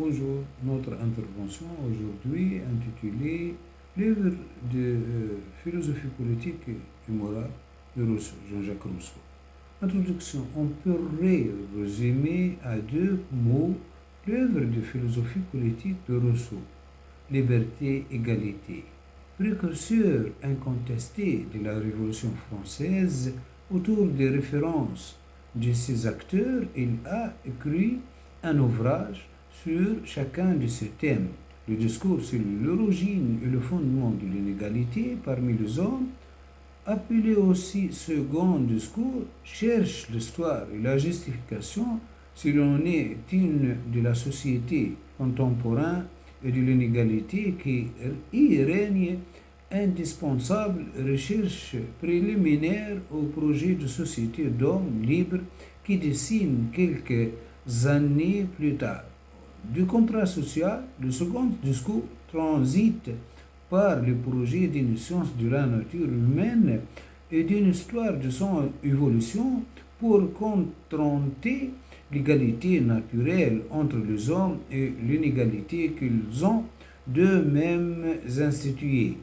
Bonjour, notre intervention aujourd'hui intitulée L'œuvre de philosophie politique et morale de Rousseau, Jean-Jacques Rousseau. Introduction, on pourrait résumer à deux mots l'œuvre de philosophie politique de Rousseau, liberté, égalité. Précurseur incontesté de la Révolution française, autour des références de ses acteurs, il a écrit un ouvrage sur chacun de ces thèmes. Le discours sur l'origine et le fondement de l'inégalité parmi les hommes, appelé aussi second discours, cherche l'histoire et la justification si l'on est une de la société contemporaine et de l'inégalité qui y règne, indispensable recherche préliminaire au projet de société d'hommes libres qui dessine quelques années plus tard. Du contrat social, le second discours transite par le projet d'une science de la nature humaine et d'une histoire de son évolution pour contenter l'égalité naturelle entre les hommes et l'inégalité qu'ils ont d'eux-mêmes instituée.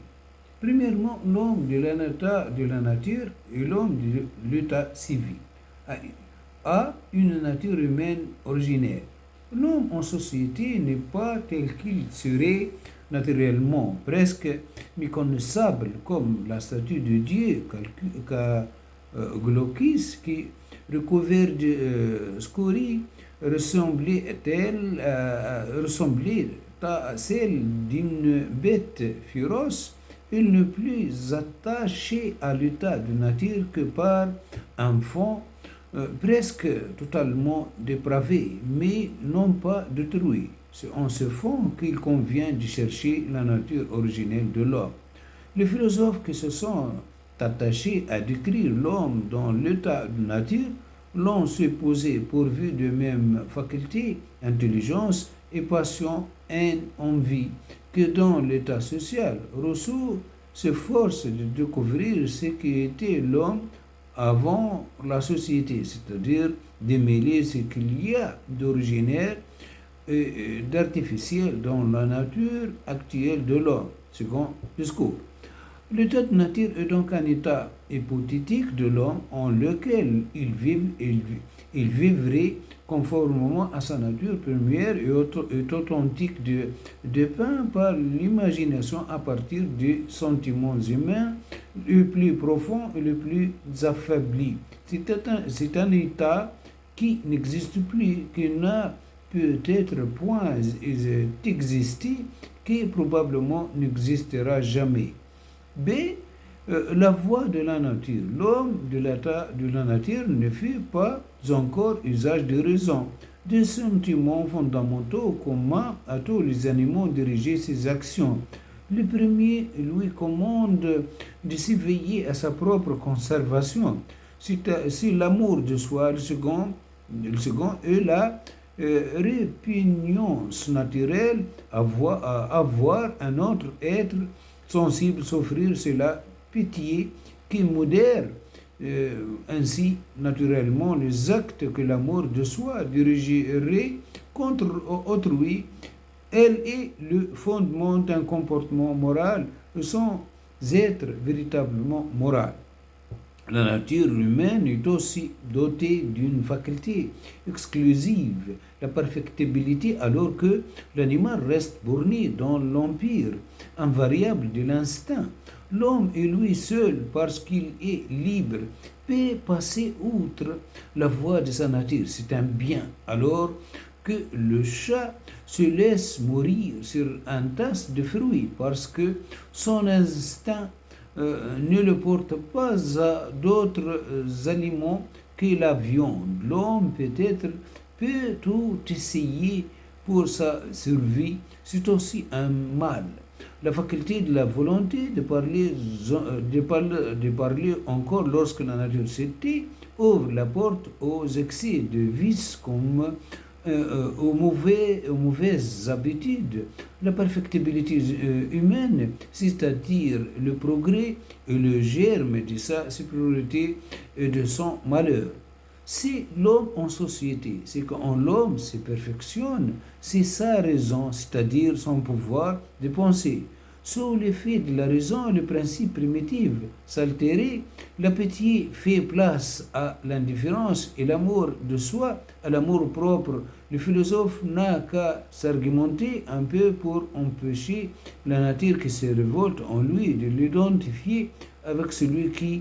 Premièrement, l'homme de l'état de la nature et l'homme de l'état civil a une nature humaine originaire. L'homme en société n'est pas tel qu'il serait naturellement, presque méconnaissable comme la statue de Dieu qu'a Glaucus qui, recouvert de scorie, ressemblait à celle d'une bête féroce. Il n'est plus attaché à l'état de nature que par un fond presque totalement dépravé, mais non pas détruit. C'est en ce fond qu'il convient de chercher la nature originelle de l'homme. Les philosophes qui se sont attachés à décrire l'homme dans l'état de nature l'ont supposé pourvu de mêmes facultés, intelligence et passion, haine, envie, que dans l'état social. Rousseau s'efforce de découvrir ce qu'était l'homme avant la société, c'est-à-dire démêler ce qu'il y a d'originaire et d'artificiel dans la nature actuelle de l'homme, second discours. L'état de nature est donc un état hypothétique de l'homme en lequel il vivrait conformément à sa nature première et authentique dépeint par l'imagination à partir des sentiments humains les plus profonds et les plus affaiblis. C'est un état qui n'existe plus, qui n'a peut-être point existé, qui probablement n'existera jamais. B. La voie de la nature. L'homme de l'état de la nature ne fait pas encore usage de raison, des sentiments fondamentaux communs à tous les animaux diriger ses actions. Le premier lui commande de s'éveiller à sa propre conservation. C'est l'amour de soi, le second est la répugnance naturelle à avoir un autre être sensible souffrir, c'est la pitié qui modère ainsi naturellement les actes que l'amour de soi dirigerait contre autrui. Elle est le fondement d'un comportement moral sans être véritablement moral. La nature humaine est aussi dotée d'une faculté exclusive, la perfectibilité, alors que l'animal reste borné dans l'empire invariable de l'instinct. L'homme est lui seul, parce qu'il est libre, peut passer outre la voie de sa nature. C'est un bien, alors que le chat se laisse mourir sur un tas de fruits, parce que son instinct ne le porte pas à d'autres aliments que la viande. L'homme peut tout essayer pour sa survie, c'est aussi un mal. La faculté de la volonté de parler encore lorsque la nature se tait ouvre la porte aux excès de vices comme aux mauvaises habitudes. La perfectibilité humaine, c'est-à-dire le progrès et le germe de sa supériorité et de son malheur. C'est l'homme en société. C'est quand l'homme se perfectionne, c'est sa raison, c'est-à-dire son pouvoir de penser. Sous l'effet de la raison, le principe primitif s'altérer, l'appétit fait place à l'indifférence et l'amour de soi à l'amour propre. Le philosophe n'a qu'à s'argumenter un peu pour empêcher la nature qui se révolte en lui de l'identifier avec celui qui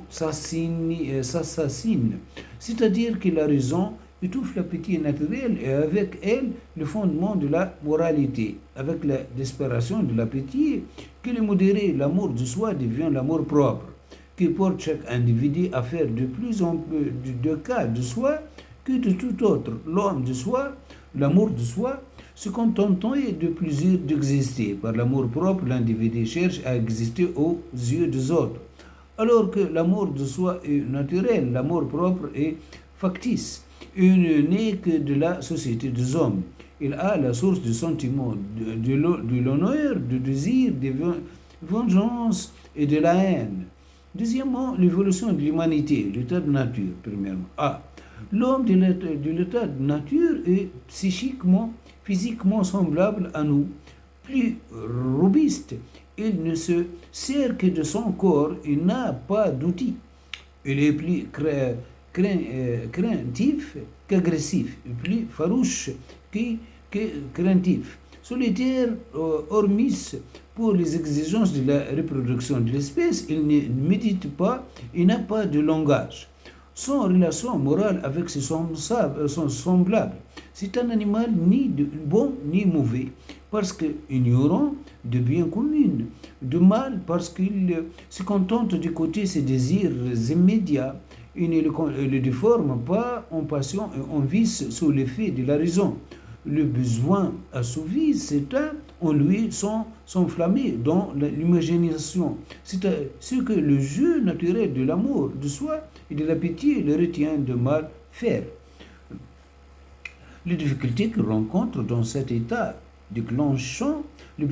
s'assassine. C'est-à-dire que la raison étouffe l'appétit naturel et avec elle le fondement de la moralité. Avec la disparition de l'appétit, que le modéré, l'amour de soi devient l'amour propre, qui porte chaque individu à faire de plus en plus de cas de soi que de tout autre. L'homme de soi, l'amour de soi, se contentant de plaisir d'exister. Par l'amour propre, l'individu cherche à exister aux yeux des autres. Alors que l'amour de soi est naturel, l'amour propre est factice. Il n'est que de la société des hommes. Il a la source du sentiment de l'honneur, du désir, de vengeance et de la haine. Deuxièmement, l'évolution de l'humanité, l'état de nature, premièrement. A. L'homme de l'état de nature est psychiquement, physiquement semblable à nous, plus robuste. Il ne se sert que de son corps, il n'a pas d'outils. Il est plus craintif qu'agressif, plus farouche que craintif. Solitaire, hormis pour les exigences de la reproduction de l'espèce, il ne médite pas, il n'a pas de langage. Sans relation morale avec ses semblables, c'est un animal ni bon ni mauvais, parce qu'ignorant de bien commun, de mal parce qu'il se contente d'écouter ses désirs immédiats. Il ne le déforme pas en passion et en vice sous l'effet de la raison. Le besoin assouvi s'éteint en lui sans s'enflammer dans l'imagination. C'est ce que le jeu naturel de l'amour de soi et de l'appétit le retient de mal faire. Les difficultés qu'il rencontre dans cet état déclenché le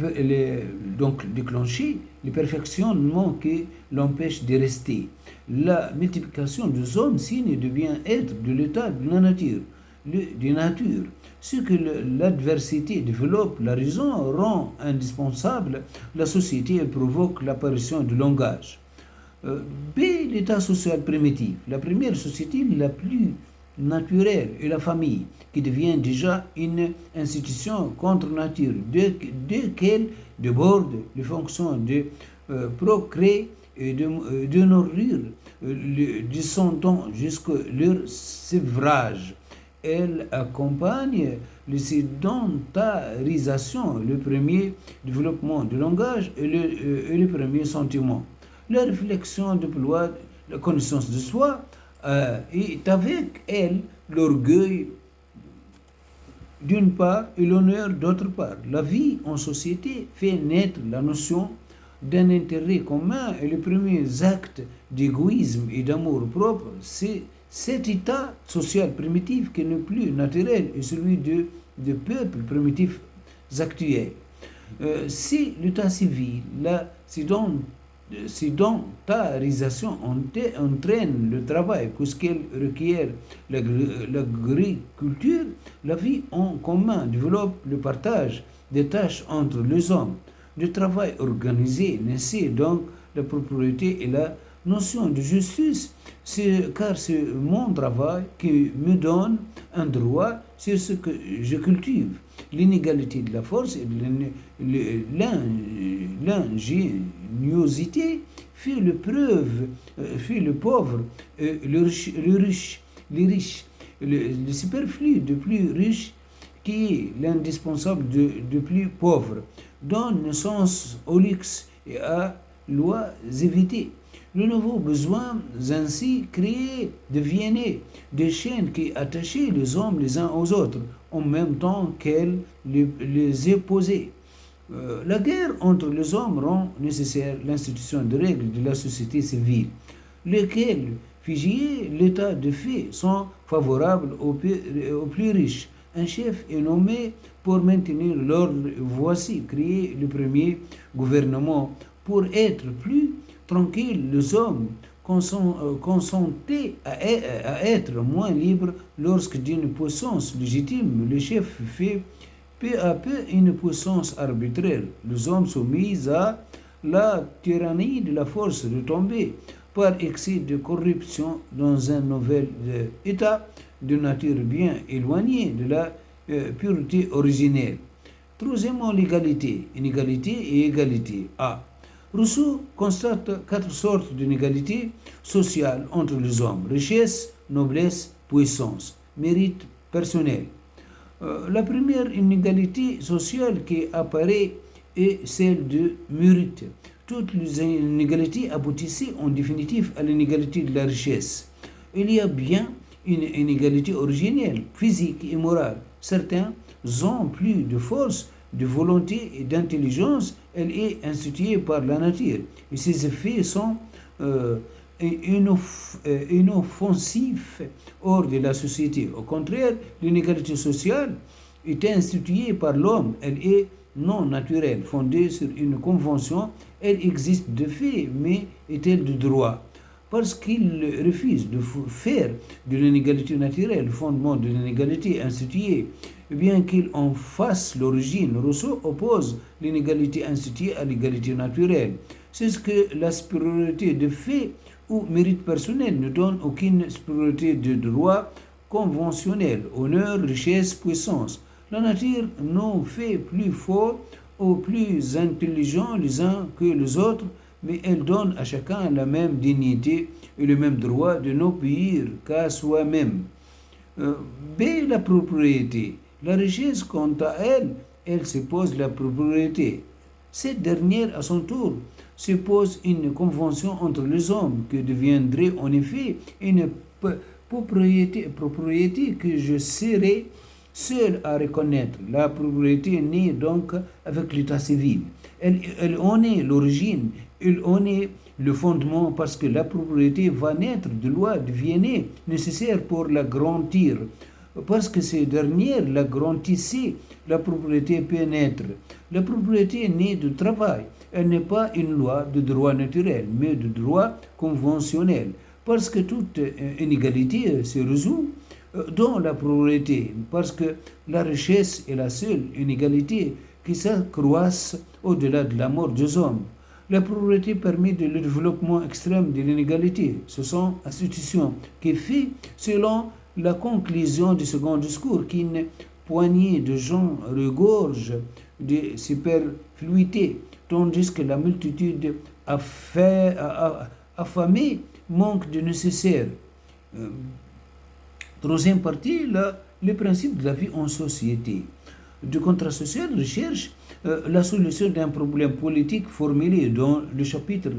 perfectionnement qui l'empêche de rester. La multiplication des hommes, signe de bien-être de l'état de la nature. Ce que l'adversité développe, la raison rend indispensable la société et provoque l'apparition du langage. B. L'état social primitif. La première société la plus naturelle est la famille, qui devient déjà une institution contre nature, dès qu'elle déborde les fonctions de procréer et de nourrir les descendants jusqu'à leur sévrage. Elle accompagne la sédentarisation, le premier développement du langage et le premier sentiment. La réflexion déploie la connaissance de soi est avec elle l'orgueil d'une part et l'honneur d'autre part. La vie en société fait naître la notion d'un intérêt commun et les premiers actes d'égoïsme et d'amour propre, c'est cet état social primitif qui n'est plus naturel et celui de peuples primitifs actuels. Si l'état civil, la sédentarisation entraîne le travail puisqu'elle requiert l'agriculture, la vie en commun développe le partage des tâches entre les hommes. Le travail organisé naissait donc la propriété et la notion de justice, car c'est mon travail qui me donne un droit sur ce que je cultive. L'inégalité de la force et de l'ingéniosité fait le pauvre, le riche, le superflu de plus riche qui est l'indispensable de plus pauvre, donne naissance au luxe et à l'oisiveté. Le nouveau besoin ainsi créé deviennent des chaînes qui attachaient les hommes les uns aux autres, en même temps qu'elles les opposaient. La guerre entre les hommes rend nécessaire l'institution de règles de la société civile, lesquelles, figées l'état de fait, sont favorables aux plus riches. Un chef est nommé pour maintenir l'ordre. Voici créé le premier gouvernement pour être plus tranquille. Les hommes consentait à être moins libre lorsque d'une puissance légitime, le chef fait peu à peu une puissance arbitraire. Les hommes soumis à la tyrannie de la force retombée par excès de corruption dans un nouvel état de nature bien éloigné de la pureté originelle. Troisièmement, l'égalité. Inégalité et égalité. A. Rousseau constate quatre sortes d'inégalités sociales entre les hommes. Richesse, noblesse, puissance, mérite personnel. La première inégalité sociale qui apparaît est celle de mérite. Toutes les inégalités aboutissaient en définitive à l'inégalité de la richesse. Il y a bien une inégalité originelle, physique et morale. Certains ont plus de force, de volonté et d'intelligence. Elle est instituée par la nature. Et ses effets sont inoffensifs hors de la société. Au contraire, l'inégalité sociale est instituée par l'homme. Elle est non naturelle, fondée sur une convention. Elle existe de fait, mais est-elle de droit? Parce qu'il refuse de faire de l'inégalité naturelle le fondement de l'inégalité instituée, bien qu'il en fasse l'origine. Rousseau oppose l'inégalité instituée à l'égalité naturelle. C'est ce que la supériorité de fait ou mérite personnel ne donne aucune supériorité de droit conventionnel, honneur, richesse, puissance. La nature nous fait plus forts ou plus intelligents les uns que les autres, mais elle donne à chacun la même dignité et le même droit de n'obéir qu'à soi-même. B. La propriété. La richesse, quant à elle, elle suppose la propriété. Cette dernière, à son tour, suppose une convention entre les hommes que deviendrait en effet une propriété que je serai seul à reconnaître. La propriété naît donc avec l'état civil. Elle en est l'origine, elle en est le fondement parce que la propriété va naître de loi devenait nécessaire pour la grandir. Parce que ces dernières la grandissaient, la propriété peut naître. La propriété naît du travail. Elle n'est pas une loi de droit naturel, mais de droit conventionnel. Parce que toute inégalité se résout dans la propriété, parce que la richesse est la seule inégalité qui s'accroisse au-delà de la mort des hommes. La propriété permet le développement extrême de l'inégalité. Ce sont institutions qui fait selon la conclusion du second discours qu'une poignée de gens regorge de superfluité, tandis que la multitude affamée manque de nécessaire. Troisième partie, les principes de la vie en société. Le contrat social recherche la solution d'un problème politique formulé dans le chapitre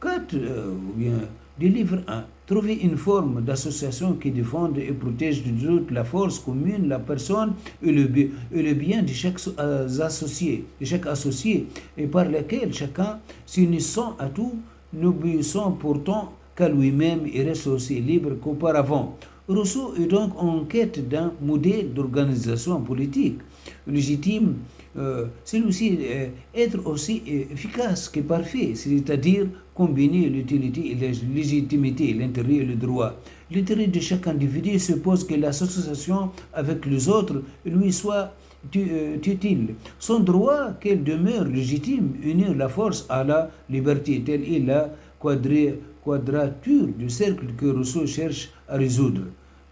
4 ou bien du livre 1. Trouver une forme d'association qui défende et protège de toute la force commune, la personne et le bien de chaque associé, et par laquelle chacun, s'unissant à tout, n'obéissant pourtant qu'à lui-même et reste aussi libre qu'auparavant. Rousseau est donc en quête d'un modèle d'organisation politique légitime, celui-ci être aussi efficace que parfait, c'est-à-dire combiner l'utilité et la légitimité, l'intérêt et le droit. L'intérêt de chaque individu suppose que l'association avec les autres lui soit utile. Son droit qu'elle demeure légitime, unir la force à la liberté, telle est la quadrature du cercle que Rousseau cherche à résoudre.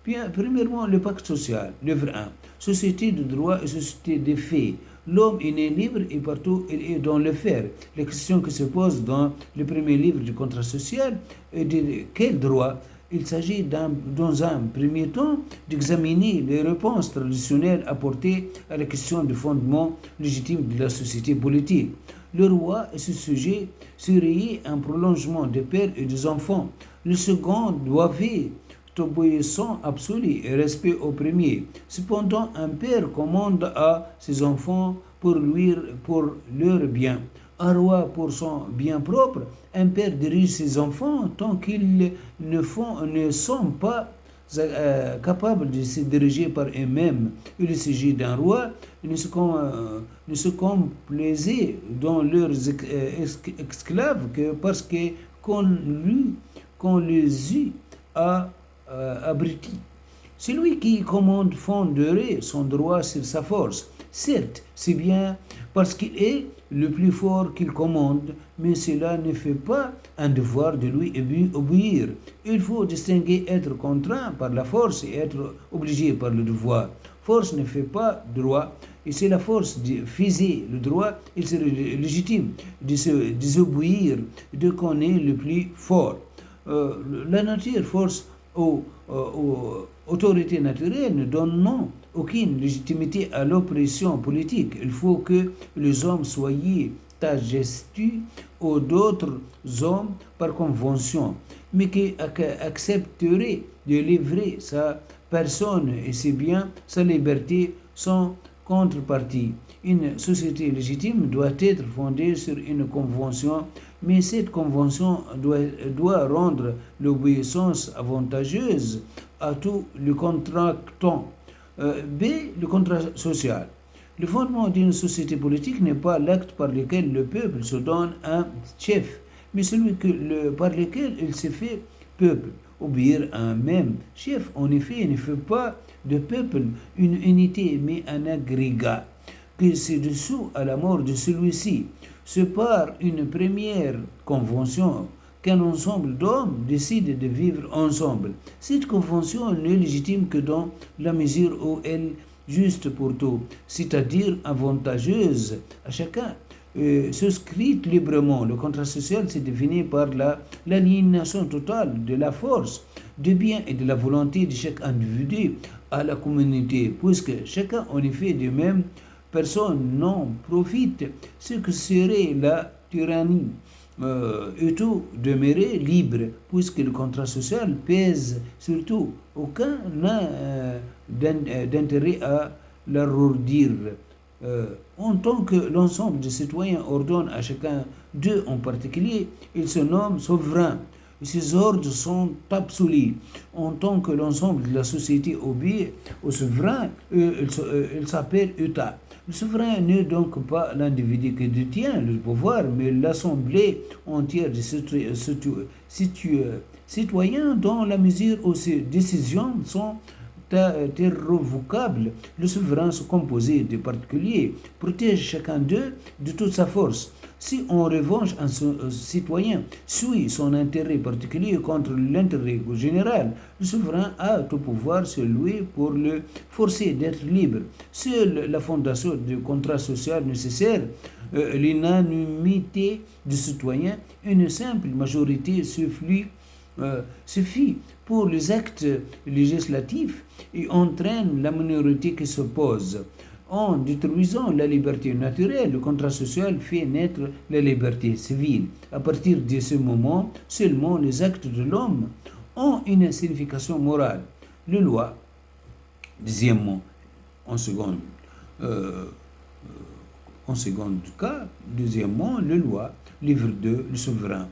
Bien, premièrement, le pacte social, l'œuvre 1. Société de droit et société des faits. L'homme est né libre et partout il est dans le faire. La question qui se pose dans le premier livre du contrat social est de quel droit. Il s'agit dans un premier temps d'examiner les réponses traditionnelles apportées à la question du fondement légitime de la société politique. Le roi et ce sujet serait un prolongement des pères et des enfants. Le second doit veiller obéissance absolue et respect au premier. Cependant, un père commande à ses enfants pour leur bien. Un roi pour son bien propre. Un père dirige ses enfants tant qu'ils ne sont pas capables de se diriger par eux-mêmes. Il s'agit d'un roi, ne se complaisait dans leurs esclaves que parce que qu'on les eût abrutis. Celui qui commande fonderait son droit sur sa force. Certes, c'est bien parce qu'il est le plus fort qu'il commande, mais cela ne fait pas un devoir de lui obéir. Il faut distinguer être contraint par la force et être obligé par le devoir. Force ne fait pas droit, et c'est la force de faisait le droit, il serait légitime de se désobéir de qu'on est le plus fort. La nature force aux autorités naturelles ne donne non aucune légitimité à l'oppression politique. Il faut que les hommes soient tagestus aux d'autres hommes par convention, mais qui accepteraient de livrer sa personne et ses biens, sa liberté, sans contrepartie. Une société légitime doit être fondée sur une convention, mais cette convention doit rendre l'obéissance avantageuse à tous les contractants. B. Le contrat social. Le fondement d'une société politique n'est pas l'acte par lequel le peuple se donne un chef, mais celui par lequel il se fait peuple. Obéir à un même chef, en effet, ne fait pas de peuple une unité, mais un agrégat, que c'est dessous à la mort de celui-ci. C'est par une première convention qu'un ensemble d'hommes décide de vivre ensemble. Cette convention n'est légitime que dans la mesure où elle est juste pour tout, c'est-à-dire avantageuse à chacun. Souscrite librement, le contrat social s'est défini par l'aliénation totale de la force, du bien et de la volonté de chaque individu à la communauté, puisque chacun en effet de même personne n'en profite, ce que serait la tyrannie. Et tout demeurer libre, puisque le contrat social pèse surtout. Aucun n'a d'intérêt à l'alourdir. En tant que l'ensemble des citoyens ordonne à chacun d'eux en particulier, il se nomme souverain. Ces ordres sont absolus. En tant que l'ensemble de la société obéit au souverain, il s'appelle État. Le souverain n'est donc pas l'individu qui détient le pouvoir, mais l'assemblée entière des citoyens dans la mesure où ces décisions sont irrévocables. Le souverain se compose de particuliers, protège chacun d'eux de toute sa force. Si en revanche un citoyen suit son intérêt particulier contre l'intérêt général, le souverain a tout pouvoir sur lui pour le forcer d'être libre. Seule la fondation du contrat social nécessaire, l'unanimité des citoyens, une simple majorité suffit pour les actes législatifs et entraîne la minorité qui s'oppose. En détruisant la liberté naturelle, le contrat social fait naître la liberté civile. À partir de ce moment, seulement les actes de l'homme ont une signification morale. Les lois, deuxièmement, en second cas, deuxièmement, les lois, livre 2, le souverain.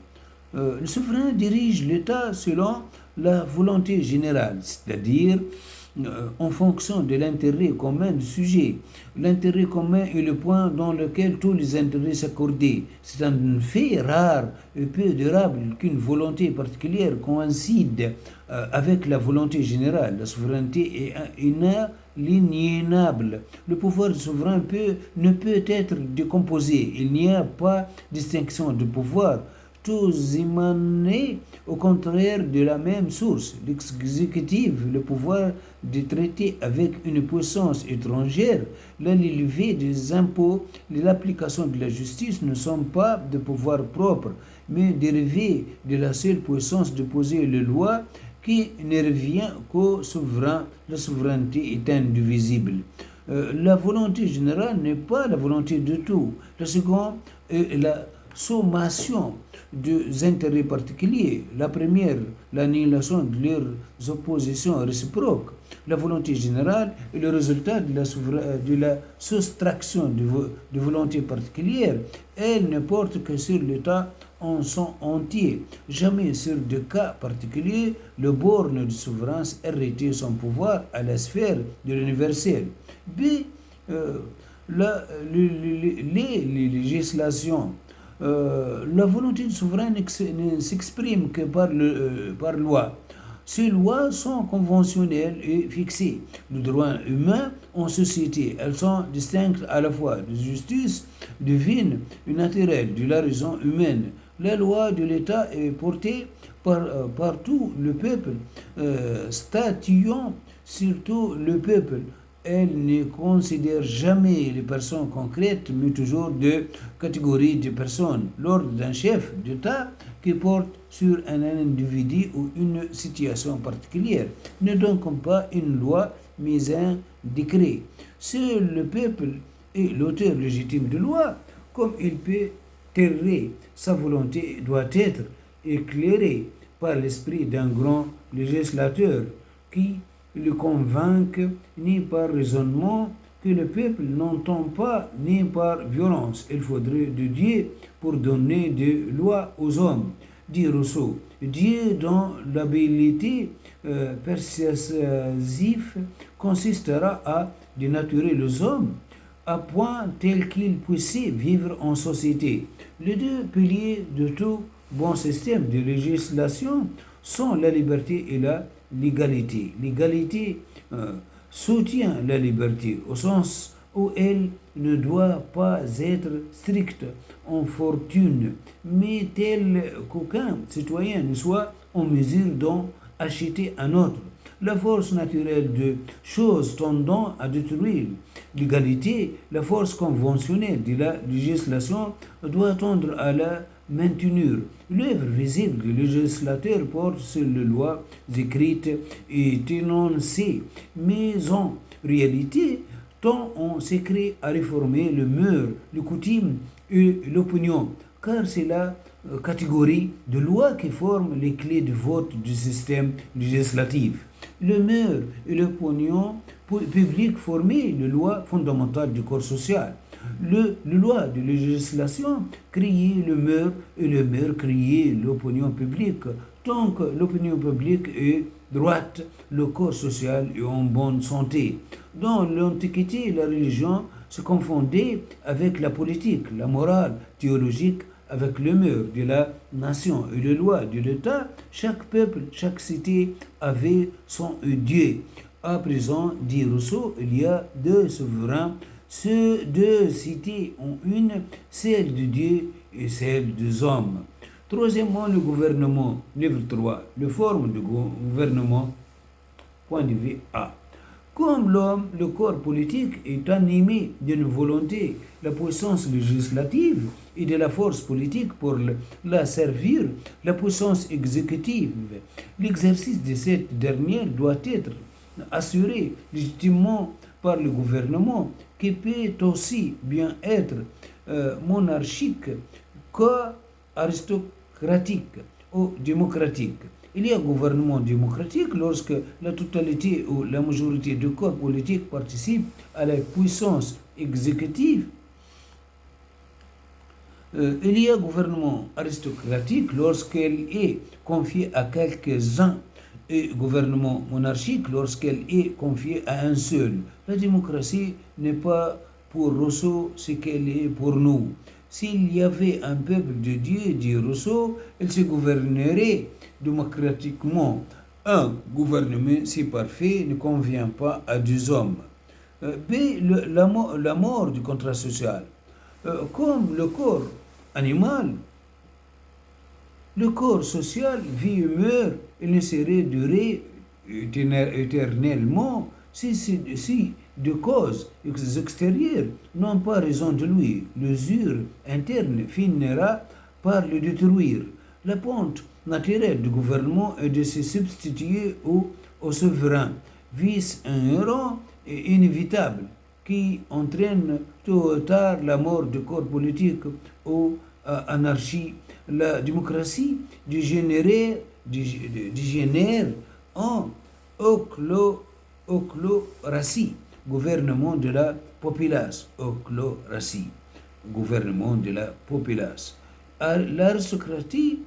Le souverain dirige l'État selon la volonté générale, c'est-à-dire en fonction de l'intérêt commun du sujet. L'intérêt commun est le point dans lequel tous les intérêts s'accordent. C'est un fait rare et peu durable qu'une volonté particulière coïncide avec la volonté générale. La souveraineté est inaliénable. Le pouvoir du souverain ne peut être décomposé. Il n'y a pas de distinction de pouvoir. Tous émanent au contraire de la même source. L'exécutif, le pouvoir de traiter avec une puissance étrangère, l'élevé des impôts, l'application de la justice ne sont pas de pouvoir propre, mais dérivés de la seule puissance de poser les lois qui ne revient qu'au souverain. La souveraineté est indivisible. La volonté générale n'est pas la volonté de tout. La seconde est la sommation des intérêts particuliers. La première, l'annihilation de leurs oppositions réciproques. La volonté générale est le résultat de la soustraction de volontés particulières. Elle ne porte que sur l'État en son entier. Jamais sur des cas particuliers, le borne du souverain hérité son pouvoir à la sphère de l'universel. B. Les législations La volonté du souverain ne s'exprime que par loi. Ces lois sont conventionnelles et fixées. Le droit humain en société, elles sont distinctes à la fois de justice divine et naturelle, de la raison humaine. La loi de l'État est portée par tout le peuple, statuant surtout le peuple. Elle ne considère jamais les personnes concrètes, mais toujours de catégories de personnes. L'ordre d'un chef d'État qui porte sur un individu ou une situation particulière n'est donc pas une loi, mais un décret. Seul le peuple est l'auteur légitime de loi, comme il peut terrer sa volonté doit être éclairée par l'esprit d'un grand législateur qui le convainc ni par raisonnement que le peuple n'entend pas ni par violence. Il faudrait de Dieu pour donner des lois aux hommes, dit Rousseau. Dieu dans l'habilité persuasive consistera à dénaturer les hommes à point tel qu'ils puissent vivre en société. Les deux piliers de tout bon système de législation sont la liberté et la l'égalité. L'égalité soutient la liberté au sens où elle ne doit pas être stricte en fortune, mais telle qu'aucun citoyen ne soit en mesure d'en acheter un autre. La force naturelle de choses tendant à détruire l'égalité, la force conventionnelle de la législation doit tendre à la maintenir. L'œuvre visible du législateur porte sur les lois écrites et énoncées, mais en réalité, tend en secret à réformer le mœurs, les coutumes et l'opinion, car c'est la catégorie de lois qui forme les clés de vote du système législatif. Le mœurs et l'opinion publique formaient les lois fondamentales du corps social. Le loi de législation créait le mœurs et le mœurs créait l'opinion publique. Tant que l'opinion publique est droite, le corps social est en bonne santé. Dans l'Antiquité, la religion se confondait avec la politique, la morale théologique avec le mœurs de la nation et les lois de l'État. Chaque peuple, chaque cité avait son Dieu. À présent, dit Rousseau, il y a deux souverains. Ces deux cités ont une, celle de Dieu et celle des hommes. Troisièmement, le gouvernement, livre 3, les formes de gouvernement, point de vue A. Comme l'homme, le corps politique est animé d'une volonté, la puissance législative et de la force politique pour la servir, la puissance exécutive. L'exercice de cette dernière doit être assuré légitimement par le gouvernement, qui peut aussi bien être monarchique qu'aristocratique ou démocratique. Il y a gouvernement démocratique lorsque la totalité ou la majorité du corps politique participe à la puissance exécutive. Il y a gouvernement aristocratique lorsqu'elle est confiée à quelques-uns et gouvernement monarchique lorsqu'elle est confiée à un seul. La démocratie n'est pas pour Rousseau ce qu'elle est pour nous. S'il y avait un peuple de Dieu, dit Rousseau, il se gouvernerait démocratiquement. Un gouvernement si parfait ne convient pas à deux hommes. B. La mort du contrat social. Comme le corps animal, le corps social vit et meurt, il ne saurait durer éternellement si de causes extérieures n'ont pas raison de lui. L'usure interne finira par le détruire. La pente naturelle du gouvernement est de se substituer au souverain, vice inhérent et inévitable, qui entraîne tôt ou tard la mort du corps politique ou anarchie. La démocratie dégénère en ochlocratie, gouvernement de la populace. Ochlocratie, gouvernement de la populace. L'aristocratie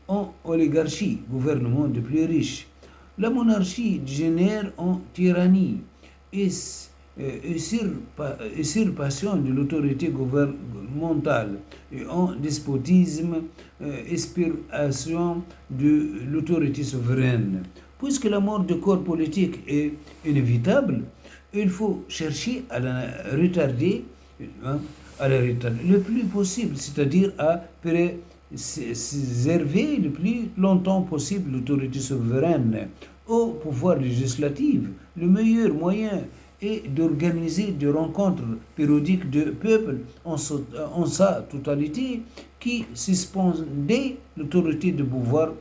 en oligarchie, gouvernement des plus riches. La monarchie dégénère en tyrannie. usurpation de l'autorité gouvernementale et en despotisme, expiration de l'autorité souveraine. Puisque la mort du corps politique est inévitable, il faut chercher à la retarder, hein, le plus possible, c'est-à-dire à préserver le plus longtemps possible l'autorité souveraine au pouvoir législatif. Le meilleur moyen est d'organiser des rencontres périodiques de peuples en sa totalité qui suspendaient l'autorité du pouvoir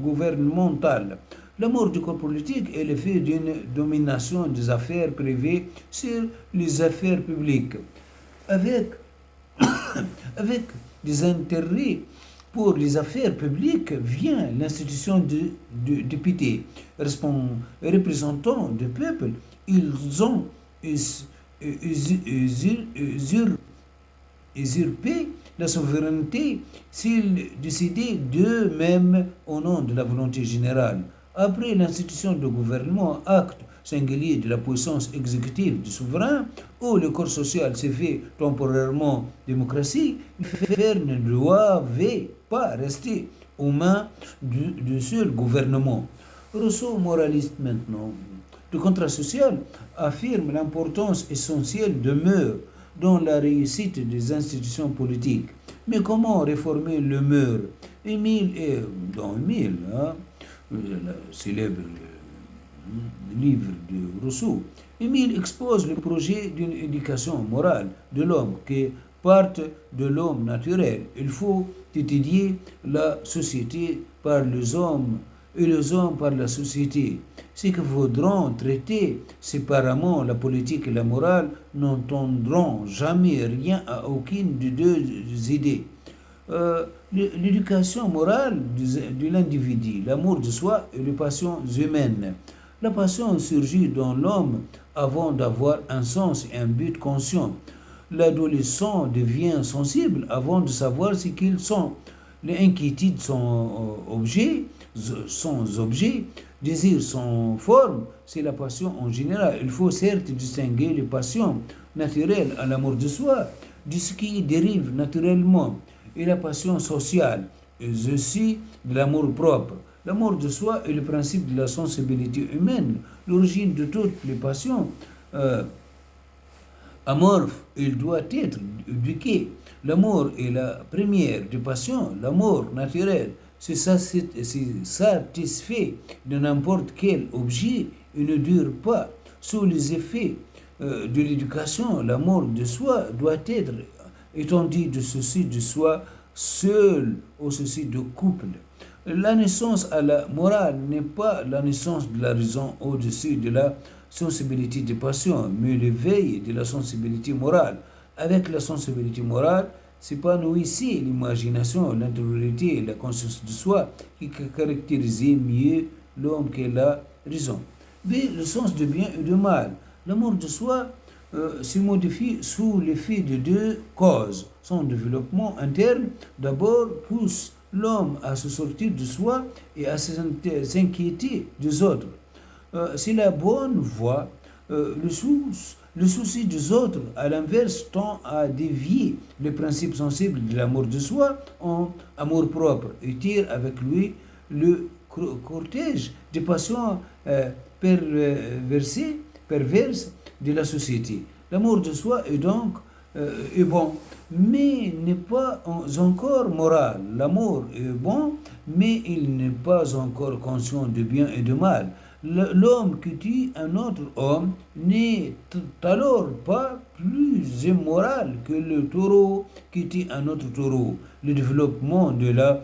gouvernemental. La mort du corps politique est l'effet d'une domination des affaires privées sur les affaires publiques, avec, avec des intérêts pour les affaires publiques vient l'institution de députés, représentants du peuple. Ils ont usurpé la souveraineté s'ils décidaient d'eux-mêmes au nom de la volonté générale. Après l'institution de gouvernement, acte singulier de la puissance exécutive du souverain, où le corps social s'est fait temporairement démocratie, les affaires ne doivent pas rester aux mains du seul gouvernement. Rousseau, moraliste maintenant. Le contrat social affirme l'importance essentielle de mœurs dans la réussite des institutions politiques. Mais comment réformer le mœurs? Dans Émile, le célèbre livre de Rousseau, Émile expose le projet d'une éducation morale de l'homme qui parte de l'homme naturel. Il faut étudier la société par les hommes et les hommes par la société. Ceux qui voudront traiter séparément la politique et la morale n'entendront jamais rien à aucune des deux idées. L'éducation morale de l'individu, l'amour de soi et les passions humaines. La passion surgit dans l'homme avant d'avoir un sens et un but conscient. L'adolescent devient sensible avant de savoir ce qu'ils sont. Les inquiétudes sont objets, désir sans forme, c'est la passion en général. Il faut certes distinguer les passions naturelles à l'amour de soi de ce qui dérive naturellement et la passion sociale, et aussi de l'amour propre. L'amour de soi est le principe de la sensibilité humaine, l'origine de toutes les passions. Amorphe, il doit être éduqué. L'amour est la première des passions, l'amour naturel. Se satisfait de n'importe quel objet et ne dure pas. Sous les effets de l'éducation, l'amour de soi doit être étendu de souci de soi seul au souci de couple. La naissance à la morale n'est pas la naissance de la raison au-dessus de la sensibilité des passions, mais l'éveil de la sensibilité morale. Avec la sensibilité morale, s'épanouit ici l'imagination, l'intériorité et la conscience de soi qui caractérisent mieux l'homme que la raison. B. Le sens de bien et de mal. L'amour de soi se modifie sous l'effet de deux causes. Son développement interne, d'abord, pousse l'homme à se sortir de soi et à s'inquiéter des autres. C'est la bonne voie. Le souci des autres, à l'inverse, tend à dévier le principe sensible de l'amour de soi en amour propre et tire avec lui le cortège des passions perverses de la société. L'amour de soi est donc est bon, mais n'est pas encore moral. L'amour est bon, mais il n'est pas encore conscient de bien et de mal. L'homme qui tue un autre homme n'est alors pas plus immoral que le taureau qui tue un autre taureau. Le développement de la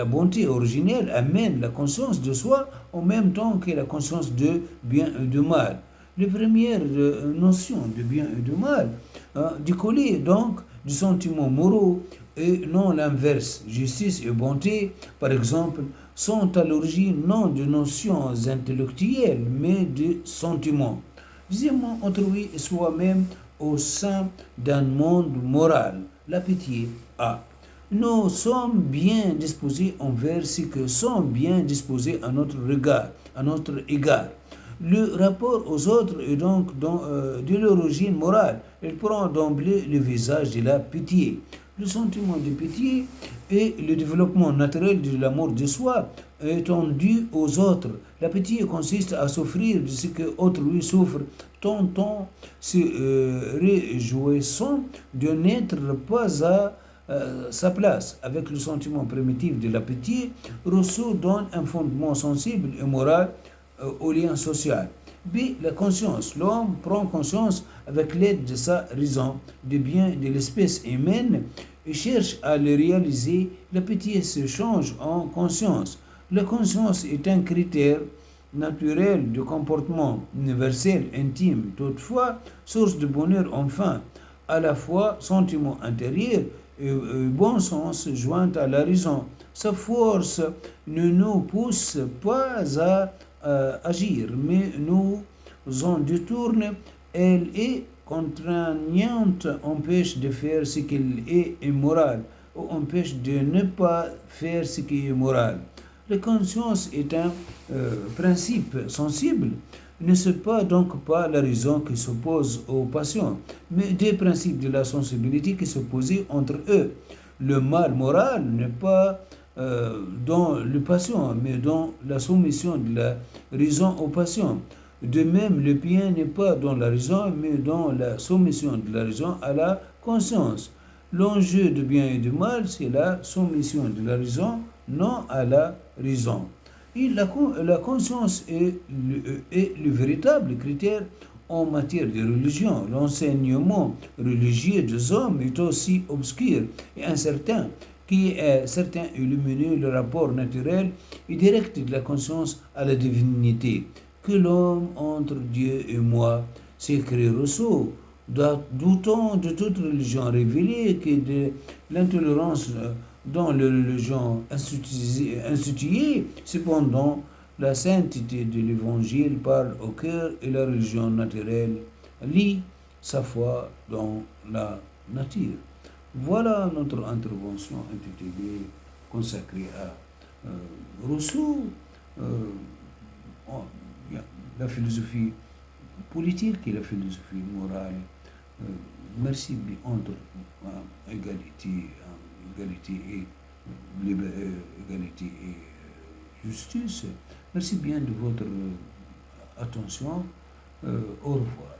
bonté originelle amène la conscience de soi en même temps que la conscience de bien et de mal. Les premières notions de bien et de mal découlent donc du sentiment moraux et non l'inverse. Justice et bonté, par exemple, sont à l'origine non de notions intellectuelles, mais de sentiments. Deuxièmement, autrui et soi-même au sein d'un monde moral. La pitié. A. Nous sommes bien disposés envers ceux qui sont bien disposés à notre égard. Le rapport aux autres est donc de l'origine morale. Il prend d'emblée le visage de la pitié. Le sentiment de pitié et le développement naturel de l'amour de soi étant dû aux autres. La pitié consiste à souffrir de ce que autrui souffre, tout en se réjouissant de n'être pas à sa place. Avec le sentiment primitif de la pitié, Rousseau donne un fondement sensible et moral au lien social. B. La conscience. L'homme prend conscience avec l'aide de sa raison du bien de l'espèce humaine et cherche à le réaliser. La pitié se change en conscience. La conscience est un critère naturel de comportement universel, intime, toutefois, source de bonheur enfin, à la fois sentiment intérieur et bon sens joint à la raison. Sa force ne nous pousse pas à agir, mais nous en détourne. Elle est contraignante, empêche de faire ce qui est immoral, ou empêche de ne pas faire ce qui est moral. La conscience est un principe sensible, ne se pas donc pas la raison qui s'oppose aux passions, mais des principes de la sensibilité qui s'opposent entre eux. Le mal moral n'est pas dans le passion, mais dans la soumission de la raison aux passions. De même, le bien n'est pas dans la raison, mais dans la soumission de la raison à la conscience. L'enjeu de bien et de mal, c'est la soumission de la raison, non à la raison. Et la conscience est le véritable critère en matière de religion. L'enseignement religieux des hommes est aussi obscur et incertain, qui est certain illuminer le rapport naturel et direct de la conscience à la divinité. Que l'homme entre Dieu et moi, s'écrit Rousseau, doutant de toute religion révélée que de l'intolérance dans les religions instituées, cependant, la sainteté de l'Évangile parle au cœur et la religion naturelle lie sa foi dans la nature. Voilà notre intervention intitulée, consacrée à Rousseau, euh, la philosophie politique et la philosophie morale. Euh, merci entre égalité et égalité et justice. Merci bien de votre attention. Au revoir.